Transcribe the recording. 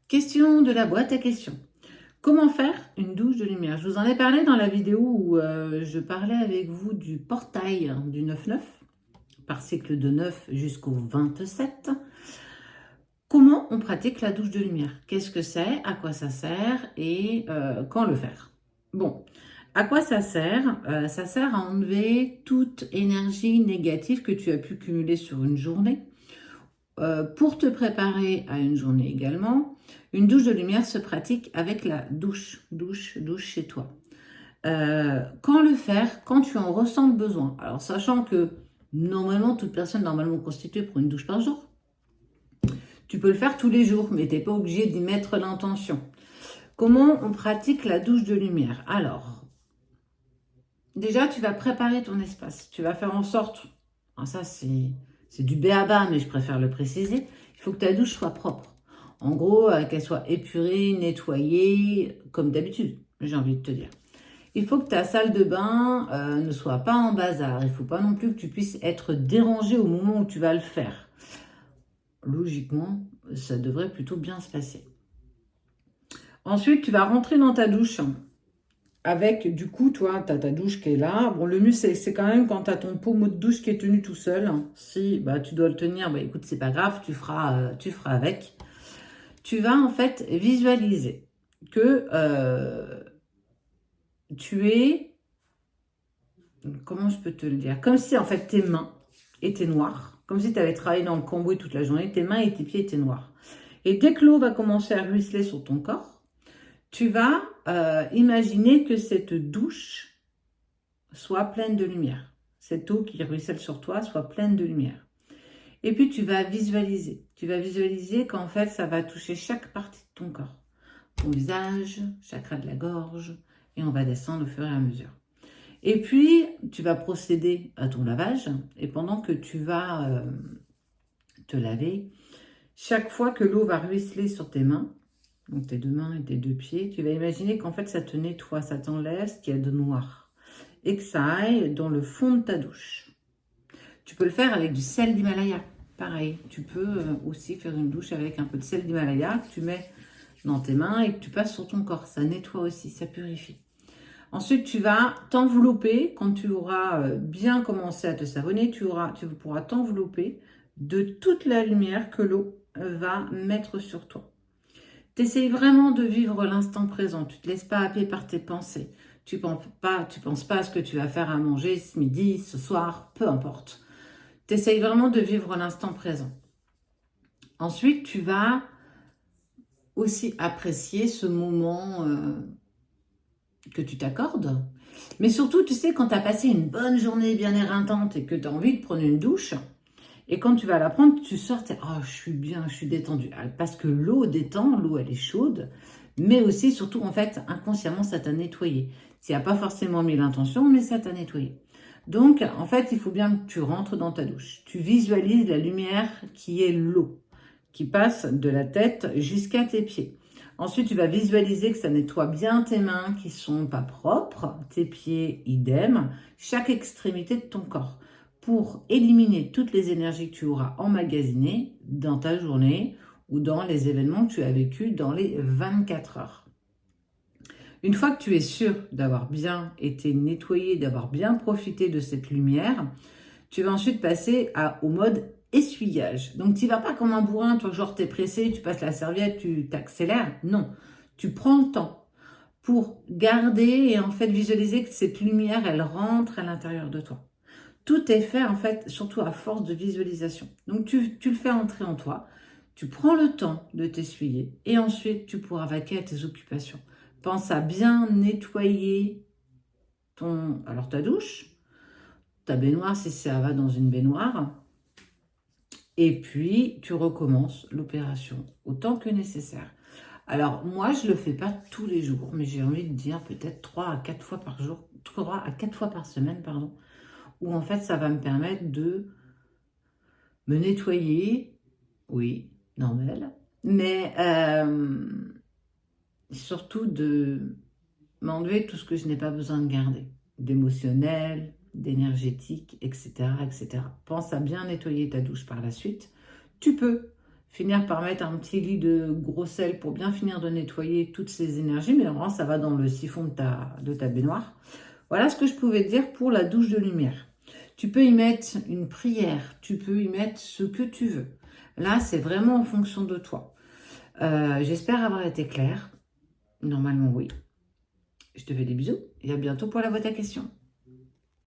Question de la boîte à questions. Comment faire une douche de lumière? Je vous en ai parlé dans la vidéo où je parlais avec vous du portail du 9-9, par cycle de 9 jusqu'au 27. Comment on pratique la douche de lumière? Qu'est-ce que c'est? À quoi ça sert? Et quand le faire? Bon, à quoi ça sert? Ça sert à enlever toute énergie négative que tu as pu cumuler sur une journée. Pour te préparer à une journée également, une douche de lumière se pratique avec la douche chez toi. Quand le faire? Quand tu en ressens le besoin. Alors, sachant que normalement, toute personne normalement constituée pour une douche par jour, tu peux le faire tous les jours, mais tu n'es pas obligé d'y mettre l'intention. Comment on pratique la douche de lumière? Alors, déjà, tu vas préparer ton espace. Tu vas faire en sorte, ça c'est du b.a.-ba, mais je préfère le préciser, il faut que ta douche soit propre. En gros, qu'elle soit épurée, nettoyée, comme d'habitude, j'ai envie de te dire. Il faut que ta salle de bain ne soit pas en bazar. Il ne faut pas non plus que tu puisses être dérangé au moment où tu vas le faire. Logiquement, ça devrait plutôt bien se passer. Ensuite, tu vas rentrer dans ta douche avec, du coup, toi, tu as ta douche qui est là. Bon, le mieux, c'est quand même quand tu as ton pommeau de douche qui est tenu tout seul. Si tu dois le tenir, écoute, c'est pas grave, tu feras avec. Tu vas en fait visualiser que tu es, comment je peux te le dire? Comme si en fait tes mains étaient noires, comme si tu avais travaillé dans le cambouis toute la journée, tes mains et tes pieds étaient noirs. Et dès que l'eau va commencer à ruisseler sur ton corps, tu vas imaginer que cette douche soit pleine de lumière. Cette eau qui ruisselle sur toi soit pleine de lumière. Et puis tu vas visualiser. Tu vas visualiser qu'en fait ça va toucher chaque partie de ton corps. Ton visage, chakra de la gorge, et on va descendre au fur et à mesure. Et puis, tu vas procéder à ton lavage, et pendant que tu vas te laver, chaque fois que l'eau va ruisseler sur tes mains, donc tes deux mains et tes deux pieds, tu vas imaginer qu'en fait ça te nettoie, ça t'enlève ce qu'il y a de noir, et que ça aille dans le fond de ta douche. Tu peux le faire avec du sel d'Himalaya, pareil. Tu peux aussi faire une douche avec un peu de sel d'Himalaya que tu mets dans tes mains et que tu passes sur ton corps. Ça nettoie aussi, ça purifie. Ensuite, tu vas t'envelopper, quand tu auras bien commencé à te savonner, tu pourras t'envelopper de toute la lumière que l'eau va mettre sur toi. T'essayes vraiment de vivre l'instant présent, tu ne te laisses pas happer par tes pensées. Tu penses pas à ce que tu vas faire à manger ce midi, ce soir, peu importe. T'essayes vraiment de vivre l'instant présent. Ensuite, tu vas aussi apprécier ce moment que tu t'accordes. Mais surtout, tu sais, quand tu as passé une bonne journée bien éreintante et que tu as envie de prendre une douche, et quand tu vas la prendre, tu sors, tu dis, oh, je suis bien, je suis détendue. Parce que l'eau détend, l'eau elle est chaude, mais aussi, surtout, en fait, inconsciemment, ça t'a nettoyé. Tu n'as pas forcément mis l'intention, mais ça t'a nettoyé. Donc, en fait, il faut bien que tu rentres dans ta douche. Tu visualises la lumière qui est l'eau, qui passe de la tête jusqu'à tes pieds. Ensuite, tu vas visualiser que ça nettoie bien tes mains qui sont pas propres, tes pieds idem, chaque extrémité de ton corps, pour éliminer toutes les énergies que tu auras emmagasinées dans ta journée ou dans les événements que tu as vécus dans les 24 heures. Une fois que tu es sûr d'avoir bien été nettoyé, d'avoir bien profité de cette lumière, tu vas ensuite passer au mode essuyage. Donc, tu vas pas comme un bourrin, toi, genre, t'es pressé, tu passes la serviette, tu t'accélères. Non, tu prends le temps pour garder et en fait visualiser que cette lumière, elle rentre à l'intérieur de toi. Tout est fait, en fait, surtout à force de visualisation. Donc, tu le fais entrer en toi. Tu prends le temps de t'essuyer et ensuite, tu pourras vaquer à tes occupations. Pense à bien nettoyer ta douche, ta baignoire si ça va dans une baignoire. Et puis, tu recommences l'opération autant que nécessaire. Alors, moi, je ne le fais pas tous les jours, mais j'ai envie de dire peut-être 3 à 4 fois par jour, 3 à 4 fois par semaine, pardon, où en fait, ça va me permettre de me nettoyer, oui, normal, mais surtout de m'enlever tout ce que je n'ai pas besoin de garder, d'émotionnel, d'énergétique, etc., etc. Pense à bien nettoyer ta douche par la suite. Tu peux finir par mettre un petit lit de gros sel pour bien finir de nettoyer toutes ces énergies. Mais normalement, ça va dans le siphon de ta baignoire. Voilà ce que je pouvais te dire pour la douche de lumière. Tu peux y mettre une prière, tu peux y mettre ce que tu veux. Là, c'est vraiment en fonction de toi. J'espère avoir été claire. Normalement, oui. Je te fais des bisous et à bientôt pour la boîte à questions.